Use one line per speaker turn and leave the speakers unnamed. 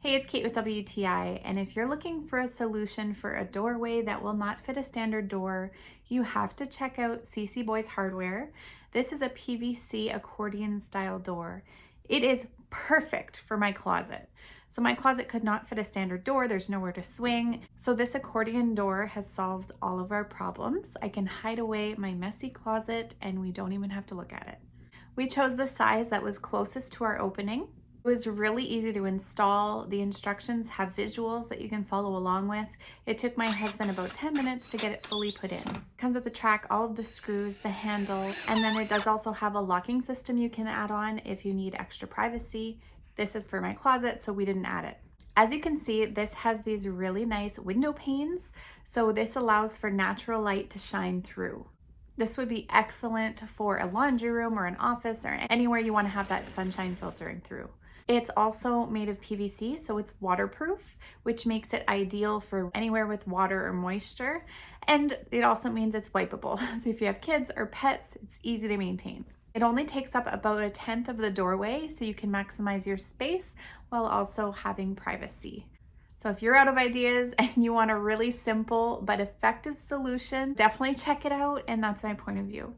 Hey, it's Kate with WTI, and if you're looking for a solution for a doorway that will not fit a standard door, you have to check out CC Boys Hardware. This is a PVC accordion style door. It is perfect for my closet. So my closet could not fit a standard door, there's nowhere to swing. So this accordion door has solved all of our problems. I can hide away my messy closet and we don't even have to look at it. We chose the size that was closest to our opening. It was really easy to install. The instructions have visuals that you can follow along with. It took my husband about 10 minutes to get it fully put in. It comes with the track, all of the screws, the handle, and then it does also have a locking system you can add on if you need extra privacy. This is for my closet, so we didn't add it. As you can see, this has these really nice window panes, so this allows for natural light to shine through. This would be excellent for a laundry room or an office or anywhere you want to have that sunshine filtering through. It's also made of PVC, so it's waterproof, which makes it ideal for anywhere with water or moisture. And it also means it's wipeable. So if you have kids or pets, it's easy to maintain. It only takes up about 1/10 of the doorway, so you can maximize your space while also having privacy. So if you're out of ideas and you want a really simple but effective solution, definitely check it out, and that's my point of view.